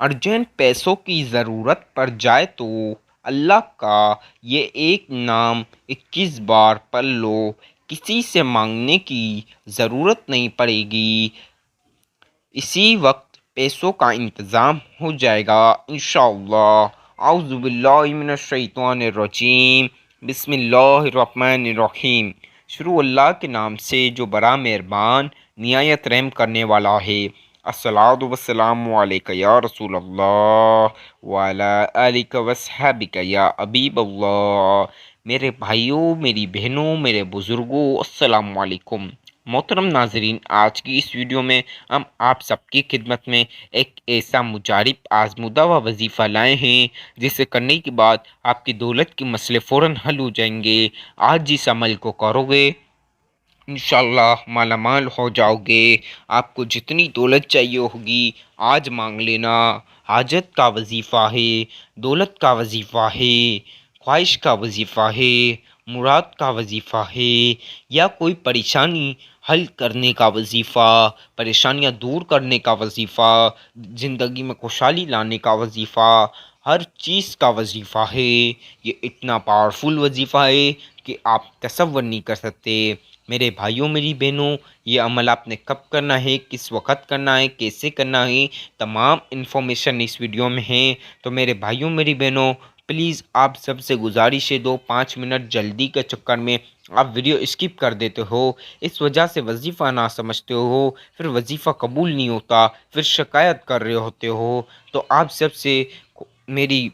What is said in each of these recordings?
Urgent پیسوں کی ضرورت پڑ جائے تو اللہ کا یہ ایک نام 21 بار پڑھ لو، کسی سے مانگنے کی ضرورت نہیں پڑے گی، اسی وقت پیسوں کا انتظام ہو جائے گا انشاءاللہ۔ اعوذ باللہ من الشیطان الرجیم، بسم اللہ الرحمن الرحیم۔ شروع اللہ کے نام سے جو بڑا مہربان نہایت رحم کرنے والا ہے۔ الصلاۃ والسلام علیک یا رسول اللہ وعلی آلک وصحبک یا حبیب اللہ۔ میرے بھائیوں، میری بہنوں، میرے بزرگوں، السلام علیکم۔ محترم ناظرین، آج کی اس ویڈیو میں ہم آپ سب کی خدمت میں ایک ایسا مجارب آزمودہ و وظیفہ لائے ہیں جسے کرنے کے بعد آپ کی دولت کے مسئلے فوراً حل ہو جائیں گے۔ آج جس عمل کو کرو گے انشاءاللہ مالا مال ہو جاؤ گے۔ آپ کو جتنی دولت چاہیے ہوگی آج مانگ لینا۔ حاجت کا وظیفہ ہے، دولت کا وظیفہ ہے، خواہش کا وظیفہ ہے، مراد کا وظیفہ ہے، یا کوئی پریشانی حل کرنے کا وظیفہ، پریشانیاں دور کرنے کا وظیفہ، زندگی میں خوشحالی لانے کا وظیفہ، ہر چیز کا وظیفہ ہے۔ یہ اتنا پاورفل وظیفہ ہے کہ آپ تصور نہیں کر سکتے۔ میرے بھائیوں، میری بہنوں، یہ عمل آپ نے کب کرنا ہے، کس وقت کرنا ہے، کیسے کرنا ہے، تمام انفارمیشن اس ویڈیو میں ہے۔ تو میرے بھائیوں، میری بہنوں، پلیز آپ سب سے گزارش ہے، 2-5 منٹ جلدی کے چکر میں آپ ویڈیو اسکپ کر دیتے ہو، اس وجہ سے وظیفہ نہ سمجھتے ہو، پھر وظیفہ قبول نہیں ہوتا، پھر شکایت کر رہے ہوتے ہو۔ تو آپ سب سے میری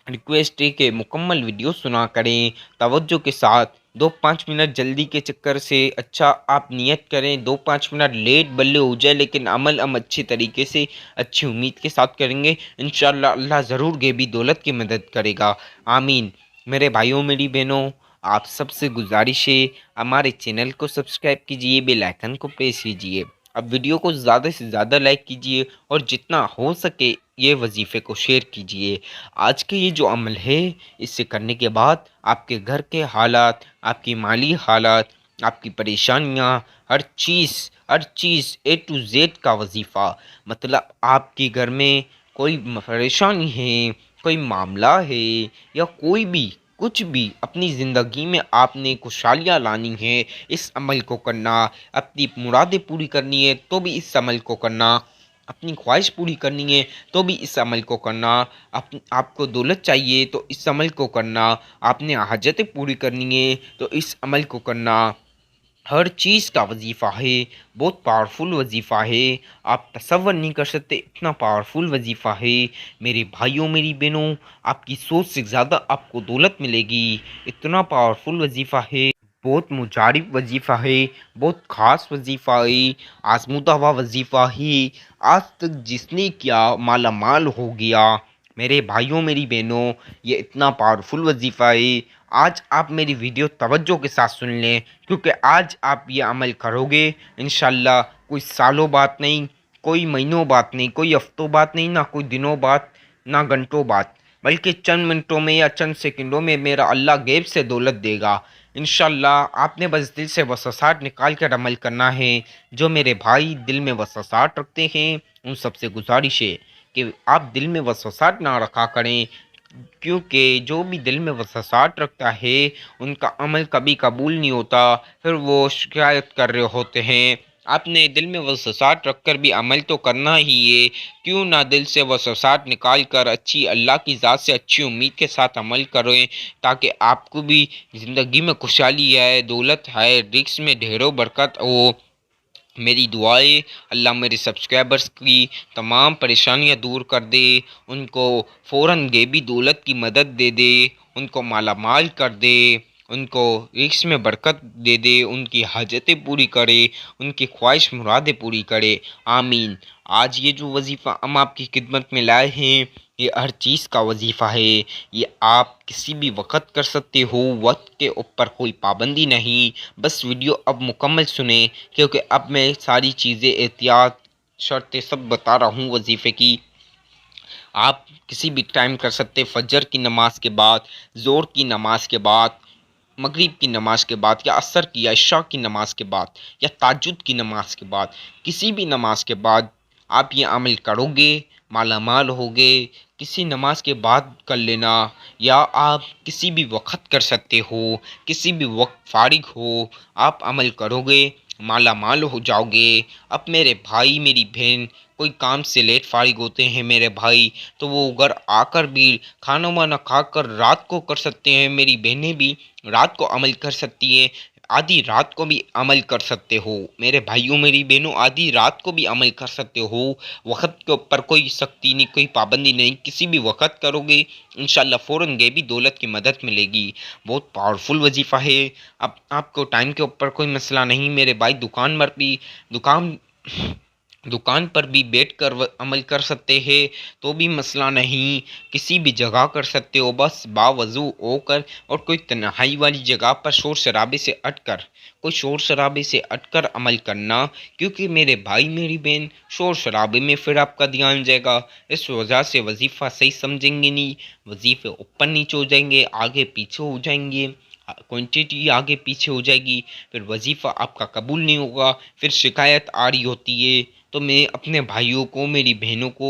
ریکویسٹ ہے کہ مکمل ویڈیو سنا کریں توجہ کے ساتھ۔ 2-5 منٹ جلدی کے چکر سے اچھا آپ نیت کریں 2-5 منٹ لیٹ بلے ہو جائے، لیکن عمل ہم اچھی طریقے سے اچھی امید کے ساتھ کریں گے انشاءاللہ۔ اللہ ضرور غیبی دولت کی مدد کرے گا، آمین۔ میرے بھائیوں، میری بہنوں، آپ سب سے گزارش ہے ہمارے چینل کو سبسکرائب کیجئے، بیل آئیکن کو پریس کیجئے، اب ویڈیو کو زیادہ سے زیادہ لائک کیجئے اور جتنا ہو سکے یہ وظیفے کو شیئر کیجئے۔ آج کے یہ جو عمل ہے اس سے کرنے کے بعد آپ کے گھر کے حالات، آپ کی مالی حالات، آپ کی پریشانیاں، ہر چیز A to Z کا وظیفہ، مطلب آپ کے گھر میں کوئی پریشانی ہے، کوئی معاملہ ہے، یا کوئی بھی کچھ بھی اپنی زندگی میں آپ نے خوشحالیاں لانی ہے، اس عمل کو کرنا، اپنی مرادیں پوری کرنی ہے تو بھی اس عمل کو کرنا، اپنی خواہش پوری کرنی ہے تو بھی اس عمل کو کرنا، آپ کو دولت چاہیے تو اس عمل کو کرنا، آپ نے حاجتیں پوری کرنی ہے تو اس عمل کو کرنا، ہر چیز کا وظیفہ ہے، بہت پاورفل وظیفہ ہے، آپ تصور نہیں کر سکتے اتنا پاورفل وظیفہ ہے۔ میرے بھائیوں، میری بہنوں، آپ کی سوچ سے زیادہ آپ کو دولت ملے گی، اتنا پاورفل وظیفہ ہے، بہت مجارب وظیفہ ہے، بہت خاص وظیفہ ہے، آزمودہ ہوا وظیفہ ہے، آج تک جس نے کیا مالا مال ہو گیا۔ میرے بھائیوں، میری بہنوں، یہ اتنا پاورفل وظیفہ ہے، آج آپ میری ویڈیو توجہ کے ساتھ سن لیں، کیونکہ آج آپ یہ عمل کرو گے انشاءاللہ، کوئی سالوں بات نہیں، کوئی مہینوں بات نہیں، کوئی ہفتوں بات نہیں، نہ کوئی دنوں بات، نہ گھنٹوں بات، بلکہ چند منٹوں میں یا چند سیکنڈوں میں میرا اللہ غیب سے دولت دے گا انشاءاللہ۔ آپ نے بس دل سے وسوسات نکال کر عمل کرنا ہے۔ جو میرے بھائی دل میں وسوسات رکھتے ہیں ان سب سے گزارش ہے کہ آپ دل میں وسوسات نہ رکھا کریں، کیونکہ جو بھی دل میں وسوسات رکھتا ہے ان کا عمل کبھی قبول نہیں ہوتا، پھر وہ شکایت کر رہے ہوتے ہیں۔ آپ نے دل میں وسوسات رکھ کر بھی عمل تو کرنا ہی ہے، کیوں نہ دل سے وسوسات نکال کر اچھی اللہ کی ذات سے اچھی امید کے ساتھ عمل کریں، تاکہ آپ کو بھی زندگی میں خوشحالی آئے، دولت آئے، رزق میں ڈھیروں برکت ہو۔ میری دعائیں اللہ میرے سبسکرائبرز کی تمام پریشانیاں دور کر دے، ان کو فوراً غیبی دولت کی مدد دے دے، ان کو مالا مال کر دے، ان کو رزق میں برکت دے دے، ان کی حاجتیں پوری کرے، ان کی خواہش مرادیں پوری کرے، آمین۔ آج یہ جو وظیفہ ہم آپ کی خدمت میں لائے ہیں یہ ہر چیز کا وظیفہ ہے، یہ آپ کسی بھی وقت کر سکتے ہو، وقت کے اوپر کوئی پابندی نہیں۔ بس ویڈیو اب مکمل سنیں، کیونکہ اب میں ساری چیزیں احتیاط شرطیں سب بتا رہا ہوں وظیفے کی۔ آپ کسی بھی ٹائم کر سکتے، فجر کی نماز کے بعد، ظہر کی نماز کے بعد، مغرب کی نماز کے بعد، یا عصر کی یا عشاء کی نماز کے بعد، یا تہجد کی نماز کے بعد، کسی بھی نماز کے بعد آپ یہ عمل کرو گے مالا مال ہو گئے، کسی نماز کے بعد کر لینا، یا آپ کسی بھی وقت کر سکتے ہو، کسی بھی وقت فارغ ہو آپ عمل کرو گے، مالا مال ہو جاؤ گے۔ اب میرے بھائی میری بہن کوئی کام سے لیٹ فارغ ہوتے ہیں میرے بھائی، تو وہ گھر آ کر بھی کھانا وانا کھا کر رات کو کر سکتے ہیں، میری بہنیں بھی رات کو عمل کر سکتی ہیں، آدھی رات کو بھی عمل کر سکتے ہو میرے بھائیوں میری بہنوں، آدھی رات کو بھی عمل کر سکتے ہو۔ وقت کے اوپر کوئی سختی نہیں، کوئی پابندی نہیں، کسی بھی وقت کرو گے انشاءاللہ فوراً غیبی دولت کی مدد ملے گی۔ بہت پاورفل وظیفہ ہے۔ اب آپ کو ٹائم کے اوپر کوئی مسئلہ نہیں میرے بھائی، دکان دکان پر بھی بیٹھ کر عمل کر سکتے ہیں تو بھی مسئلہ نہیں، کسی بھی جگہ کر سکتے ہو، بس باوضو ہو کر اور کوئی تنہائی والی جگہ پر شور شرابے سے ہٹ کر عمل کرنا، کیونکہ میرے بھائی میری بہن شور شرابے میں پھر آپ کا دھیان جائے گا، اس وجہ سے وظیفہ صحیح سمجھیں گے نہیں، وظیفے اوپر نیچے ہو جائیں گے، آگے پیچھے ہو جائیں گے، کوانٹیٹی آگے پیچھے ہو جائے گی، پھر وظیفہ آپ کا قبول نہیں ہوگا، پھر شکایت آ رہی ہوتی ہے۔ تو میں اپنے بھائیوں کو میری بہنوں کو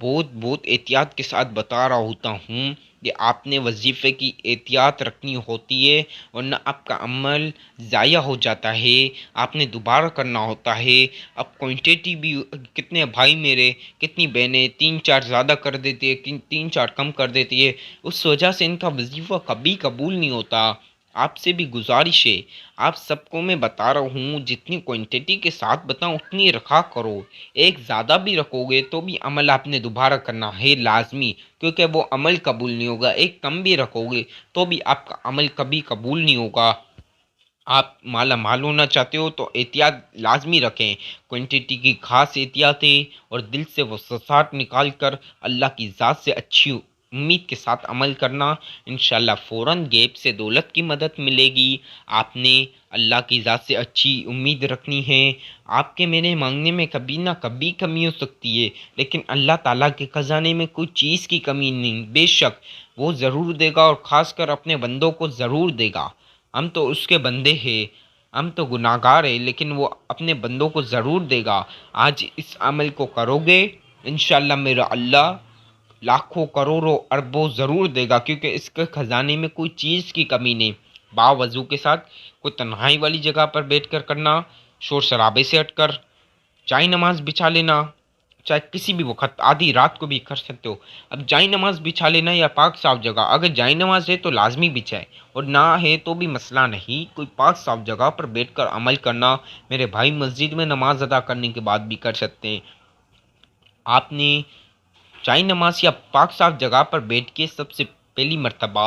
بہت بہت احتیاط کے ساتھ بتا رہا ہوتا ہوں کہ آپ نے وظیفے کی احتیاط رکھنی ہوتی ہے، ورنہ آپ کا عمل ضائع ہو جاتا ہے، آپ نے دوبارہ کرنا ہوتا ہے۔ اب کوانٹیٹی بھی کتنے بھائی میرے، کتنی بہنیں 3 4 زیادہ کر دیتی ہے، 3 4 کم کر دیتی ہے، اس وجہ سے ان کا وظیفہ کبھی قبول نہیں ہوتا۔ آپ سے بھی گزارش ہے، آپ سب کو میں بتا رہا ہوں جتنی کوانٹیٹی کے ساتھ بتاؤں اتنی رکھا کرو، ایک زیادہ بھی رکھو گے تو بھی عمل آپ نے دوبارہ کرنا ہے لازمی، کیونکہ وہ عمل قبول نہیں ہوگا، ایک کم بھی رکھو گے تو بھی آپ کا عمل کبھی قبول نہیں ہوگا۔ آپ مالا مال ہونا چاہتے ہو تو احتیاط لازمی رکھیں، کوانٹیٹی کی خاص احتیاط ہے، اور دل سے وہ وسوسات نکال کر اللہ کی ذات سے اچھی امید کے ساتھ عمل کرنا، انشاءاللہ فوراً غیب سے دولت کی مدد ملے گی۔ آپ نے اللہ کی ذات سے اچھی امید رکھنی ہے، آپ کے میرے مانگنے میں کبھی نہ کبھی کمی ہو سکتی ہے، لیکن اللہ تعالیٰ کے خزانے میں کوئی چیز کی کمی نہیں، بے شک وہ ضرور دے گا، اور خاص کر اپنے بندوں کو ضرور دے گا۔ ہم تو اس کے بندے ہیں، ہم تو گناہ گار ہیں، لیکن وہ اپنے بندوں کو ضرور دے گا۔ آج اس عمل کو کرو گے انشاءاللہ میرا اللہ لاکھوں کروڑوں اربوں ضرور دے گا، کیونکہ اس کے خزانے میں کوئی چیز کی کمی نہیں۔ باوضو کے ساتھ کوئی تنہائی والی جگہ پر بیٹھ کر کرنا، شور شرابے سے ہٹ کر چائے نماز بچھا لینا، چاہے کسی بھی وقت آدھی رات کو بھی کر سکتے ہو۔ اب جائے نماز بچھا لینا یا پاک صاف جگہ، اگر جائے نماز ہے تو لازمی بچھائے، اور نہ ہے تو بھی مسئلہ نہیں، کوئی پاک صاف جگہ پر بیٹھ کر عمل کرنا، میرے بھائی مسجد میں نماز ادا کرنے کے بعد بھی کر سکتے ہیں۔ آپ نے چائے نماز یا پاک صاف جگہ پر بیٹھ کے سب سے پہلی مرتبہ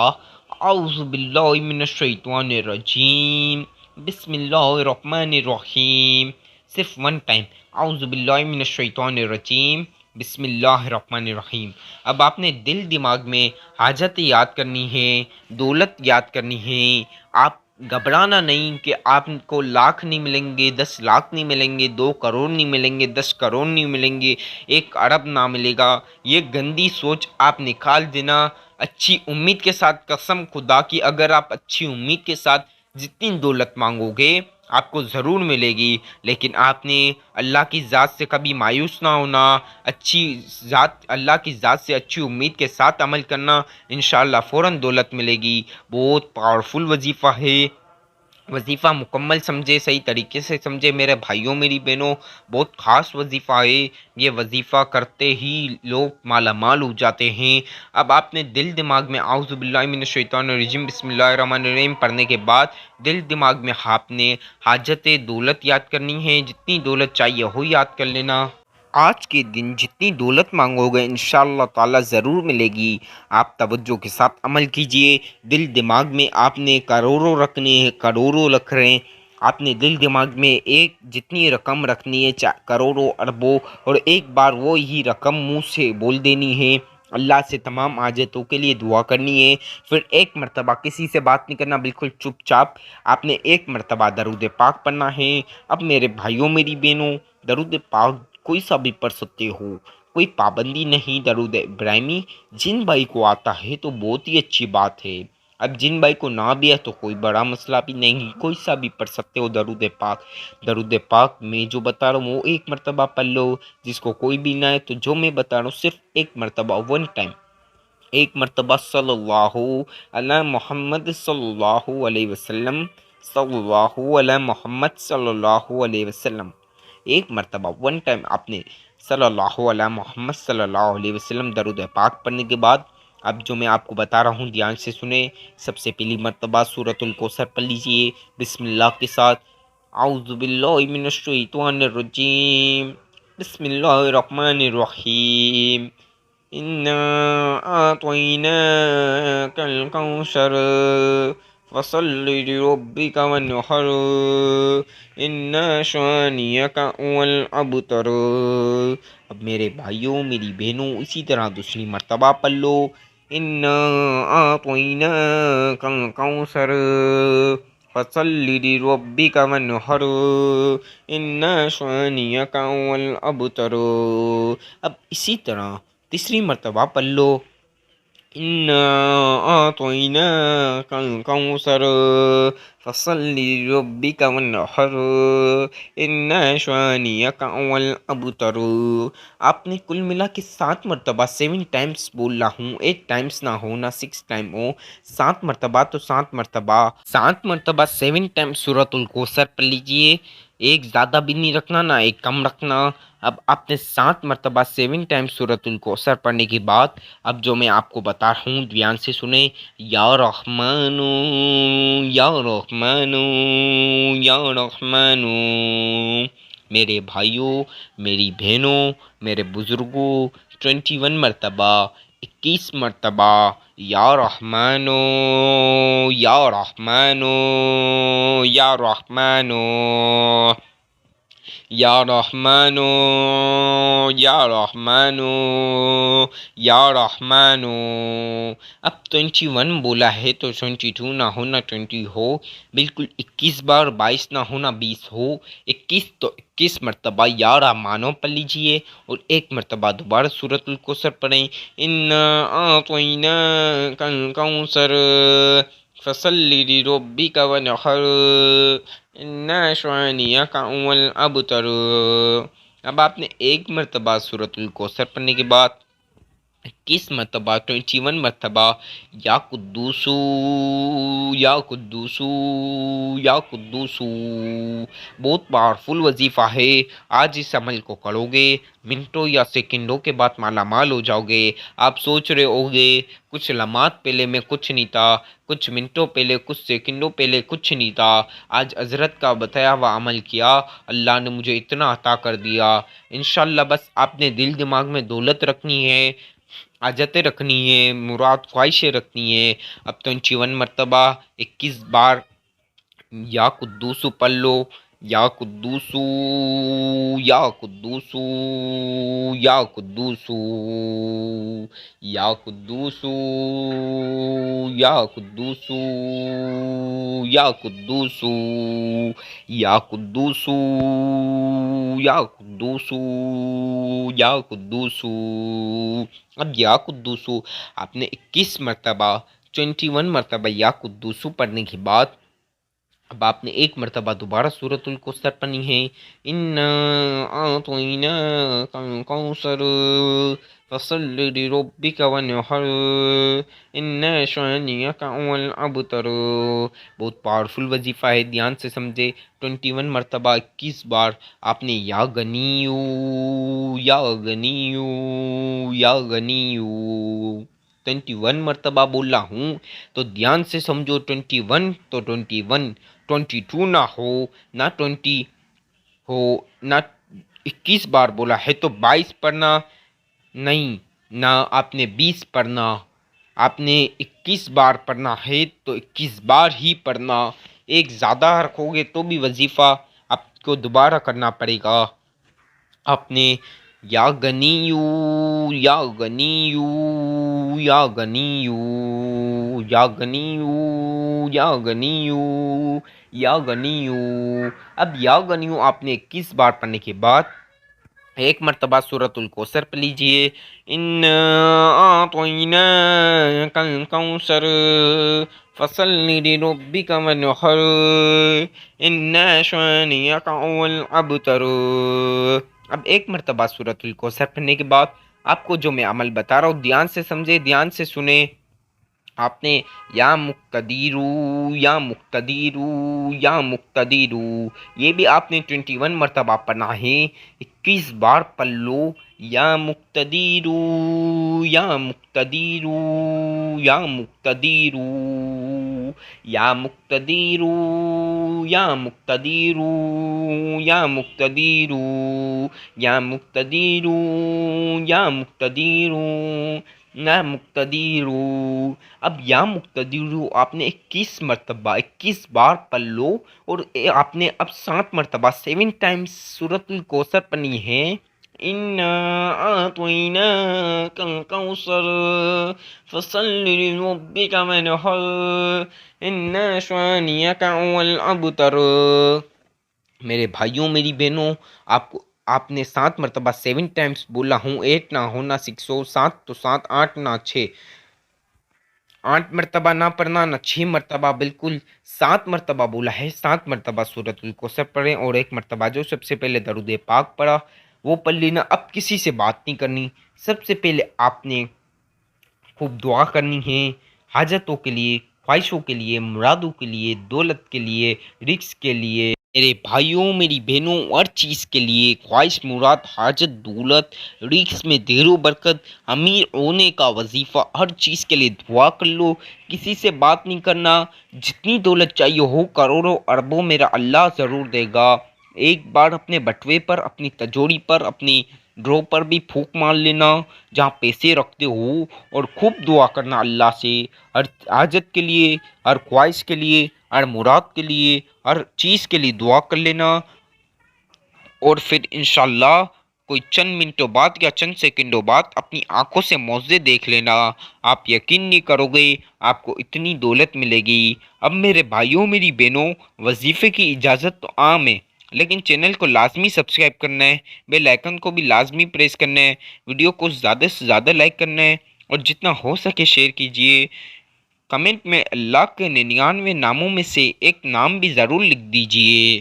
اعوذ باللہ من الشیطان الرجیم بسم اللہ الرحمن الرحیم، صرف ون ٹائم، اعوذ باللہ من الشیطان الرجیم بسم اللہ الرحمن الرحیم۔ اب آپ نے دل دماغ میں حاجت یاد کرنی ہے، دولت یاد کرنی ہے، آپ گھبرانا نہیں کہ آپ کو لاکھ نہیں ملیں گے، 10 لاکھ نہیں ملیں گے، 2 کروڑ نہیں ملیں گے، 10 کروڑ نہیں ملیں گے، 1 ارب نہ ملے گا، یہ گندی سوچ آپ نکال دینا۔ اچھی امید کے ساتھ، قسم خدا کی اگر آپ اچھی امید کے ساتھ جتنی دولت مانگو گے آپ کو ضرور ملے گی، لیکن آپ نے اللہ کی ذات سے کبھی مایوس نہ ہونا، اللہ کی ذات سے اچھی امید کے ساتھ عمل کرنا، انشاءاللہ فوراً دولت ملے گی۔ بہت پاورفل وظیفہ ہے، وظیفہ مکمل سمجھے، صحیح طریقے سے سمجھے میرے بھائیوں میری بہنوں، بہت خاص وظیفہ ہے، یہ وظیفہ کرتے ہی لوگ مالا مال ہو جاتے ہیں۔ اب آپ نے دل دماغ میں اعوذ باللہ من الشیطان الرجیم بسم اللہ الرحمن الرحیم پڑھنے کے بعد دل دماغ میں آپ نے حاجت دولت یاد کرنی ہے، جتنی دولت چاہیے ہو یاد کر لینا۔ آج کے دن جتنی دولت مانگو گے انشاءاللہ تعالی ضرور ملے گی۔ آپ توجہ کے ساتھ عمل کیجئے، دل دماغ میں آپ نے کروڑوں رکھنے ہیں، کروڑوں رکھ رہے ہیں، آپ نے دل دماغ میں ایک جتنی رقم رکھنی ہے، کروڑوں اربوں، اور ایک بار وہ ہی رقم منہ سے بول دینی ہے، اللہ سے تمام حاجتوں کے لیے دعا کرنی ہے، پھر ایک مرتبہ کسی سے بات نہیں کرنا، بالکل چپ چاپ آپ نے ایک مرتبہ درود پاک پڑھنا ہے۔ اب میرے بھائیوں میری بہنوں، درود پاک کوئی سا بھی پڑھ سکتے ہو، کوئی پابندی نہیں، درود ابراہیمی جن بھائی کو آتا ہے تو بہت ہی اچھی بات ہے، اب جن بھائی کو نہ بھی ہے تو کوئی بڑا مسئلہ بھی نہیں، کوئی سا بھی پڑھ سکتے ہو درود پاک۔ درود پاک میں جو بتا رہا ہوں وہ ایک مرتبہ پڑھ لو، جس کو کوئی بھی نہ ہے تو جو میں بتا رہا ہوں صرف ایک مرتبہ، ون ٹائم، ایک مرتبہ صلی اللہ علی محمد صلی اللہ علیہ وسلم، صلی اللہ علی محمد صلی اللہ علیہ وسلم، ایک مرتبہ ون ٹائم آپ نے صلی اللہ علیہ محمد صلی اللہ علیہ وسلم درود پاک پڑھنے کے بعد اب جو میں آپ کو بتا رہا ہوں دھیان سے سنیں۔ سب سے پہلی مرتبہ سورۃ الکوثر پڑھ لیجئے بسم اللہ کے ساتھ۔ اعوذ باللہ من الشیطان الرجیم، بسم اللہ الرحمن الرحیم، انا اعطیناک الکوثر فصل لربک وانحر ان شانئک هو الابتر۔ اب میرے بھائیوں میری بہنوں اسی طرح دوسری مرتبہ پڑھ لو، انا اعطیناک الکوثر فصل لربک وانحر ان شانئک هو الابتر۔ اب اسی طرح تیسری مرتبہ پڑھ لو، انا اعطیناک الکوثر فصل لربک وانحر ان شانئک هو الابتر۔ آپ نے کل ملا کے 7 مرتبہ 7 ٹائمز بول رہا ہوں، 8 ٹائمز نہ ہو نہ 6 ٹائم ہو، 7 مرتبہ تو 7 مرتبہ، 7 مرتبہ 7 ٹائم سورۃ الکوثر پڑھ لیجئے، ایک زیادہ بھی نہیں رکھنا نہ ایک کم رکھنا۔ اب آپ نے 7 مرتبہ 7 ٹائم سورۃ الکوثر پڑھنے کے بعد اب جو میں آپ کو بتا رہا ہوں دھیان سے سنیں، یا رحمان یا رحمان یا رحمان۔ میرے بھائیوں میری بہنوں میرے بزرگوں 21 مرتبہ، 21 مرتبہ یا رحمان یا رحمان یا رحمان یا رحمان یا رحمان یا رحمان۔ اب 21 بولا ہے تو 22 نہ ہو نہ 20 ہو، بالکل 21 بار، 22 نہ ہو نہ 20 ہو، 21 تو 21 مرتبہ یا رحمانو پڑھ لیجئے اور ایک مرتبہ دوبارہ سورۃ الکوثر پڑھیں، انا اعطیناک الکوثر فصل لربک وانحر ان شانئک هو الابتر۔ اب آپ نے ایک مرتبہ سورۃ الکوثر پڑھنے کے بعد 21 مرتبہ 21 مرتبہ یا قدوسو یا قدوسو یا قدوسو، بہت پاورفل وظیفہ ہے، آج اس عمل کو کرو گے منٹوں یا سیکنڈوں کے بعد مالا مال ہو جاؤ گے۔ آپ سوچ رہے ہوگے کچھ لمحات پہلے میں کچھ نہیں تھا، کچھ منٹوں پہلے کچھ سیکنڈوں پہلے کچھ نہیں تھا، آج حضرت کا بتایا ہوا عمل کیا، اللہ نے مجھے اتنا عطا کر دیا۔ انشاءاللہ بس آپ نے دل دماغ میں دولت رکھنی ہے، حاجتیں رکھنی ہے، مراد خواہشیں رکھنی ہے۔ اب تو 51 مرتبہ 21 بار یا قدوسو پڑھ لو، یا قدوسو یا قدوسو یا قدوسو یا قدوسو یا قدوسو یا قدوسو یا قدوسو یا قدوسو یا قدوسو۔ اب یا قدوسو آپ نے 21 مرتبہ 21 مرتبہ یا قدوسو پڑھنے کے بعد اب آپ نے ایک مرتبہ دوبارہ سورۃ الکوثر پڑھنی ہے، انا اعطیناک الکوثر فصل لربک وانحر ان شانئک هو الابتر۔ بہت پاورفل وظیفہ ہے، دھیان سے سمجھے، 21 مرتبہ 21 بار آپ نے یا غنیو یا غنیو یا غنیو 21 مرتبہ بولا ہوں تو دھیان سے سمجھو، 21 تو 21، 22 نہ ہو نہ 20 ہو نہ 21 بار بولا ہے تو 22 پڑھنا نہیں، نہ آپ نے 20 پڑھنا، آپ نے 21 بار پڑھنا ہے تو 21 بار ہی پڑھنا، ایک زیادہ رکھو گے تو بھی وظیفہ آپ کو دوبارہ کرنا پڑے گا۔ آپ نے یا غنیو یا غنیو یا غنیو یا غنیو یا غنیو یا غنیو۔ اب یا غنیو آپ نے 21 بار پڑھنے کے بعد ایک مرتبہ سورۃ الکوثر پڑھ لیجئے، انا اعطیناک الکوثر فصل لربك وانحر ان شانئک هو الابتر۔ اب ایک مرتبہ سورۃ الکوثر پڑھنے کے بعد آپ کو جو میں عمل بتا رہا ہوں دھیان سے سمجھے، دھیان سے سنیں۔ آپ نے یا مقتدیرو یا مقتدیرو یا مقتدیرو، یہ بھی آپ نے 21 مرتبہ پڑھنا ہے، 21 بار پڑھ لو۔ یا مقتدیرو یا مقتدیرو یا مقتدیرو یا مقتدیرو یا مقتدیرو یا مقتدیرو یا مقتدیرو یا مقتدیرو یا مقتدیرو۔ اب یا مقتدیرو آپ نے 21 بار پڑھ لو، اور آپ نے اب 7 مرتبہ 7 ٹائمز سورۃ الکوثر پڑھنی ہے۔ اِنَّا أَعْطَيْنَاكَ الْكَوْثَرَ فَصَلِّ لِرَبِّكَ وَانْحَرْ إِنَّ شَانِئَكَ هُوَ الْأَبْتَرُ۔ میرے بھائیوں میری بہنوں، آپ نے 7 مرتبہ 7 ٹائمز بولا ہوں، 8 نہ ہونا 6 ہو، 7 تو 7، 8 نہ 6، 8 مرتبہ نہ پڑھنا نہ 6 مرتبہ، بالکل 7 مرتبہ بولا ہے۔ 7 مرتبہ سورۃ الکوثر پڑھیں، اور 1 مرتبہ جو سب سے پہلے درود پاک پڑھا وہ پڑھ لینا۔ اب کسی سے بات نہیں کرنی، سب سے پہلے آپ نے خوب دعا کرنی ہے، حاجتوں کے لیے، خواہشوں کے لیے، مرادوں کے لیے، دولت کے لیے، رزق کے لیے، میرے بھائیوں میری بہنوں، ہر چیز کے لیے، خواہش مراد حاجت دولت رزق میں دیر و برکت، امیر ہونے کا وظیفہ، ہر چیز کے لیے دعا کر لو۔ کسی سے بات نہیں کرنا، جتنی دولت چاہیے ہو کروڑوں اربوں میرا اللہ ضرور دے گا۔ ایک بار اپنے بٹوے پر، اپنی تجوری پر، اپنی ڈرو پر بھی پھونک مار لینا جہاں پیسے رکھتے ہو، اور خوب دعا کرنا اللہ سے، ہر حاجت کے لیے، ہر خواہش کے لیے، ہر مراد کے لیے، ہر چیز کے لیے دعا کر لینا۔ اور پھر انشاءاللہ کوئی چند منٹوں بعد یا چند سیکنڈوں بعد اپنی آنکھوں سے معجزے دیکھ لینا، آپ یقین نہیں کرو گے آپ کو اتنی دولت ملے گی۔ اب میرے بھائیوں میری بہنوں، وظیفے کی اجازت تو عام ہے، لیکن چینل کو لازمی سبسکرائب کرنا ہے، بیل آئیکن کو بھی لازمی پریس کرنا ہے، ویڈیو کو زیادہ سے زیادہ لائک کرنا ہے، اور جتنا ہو سکے شیئر کیجیے۔ کمنٹ میں اللہ کے 99 ناموں میں سے ایک نام بھی ضرور لکھ دیجیے۔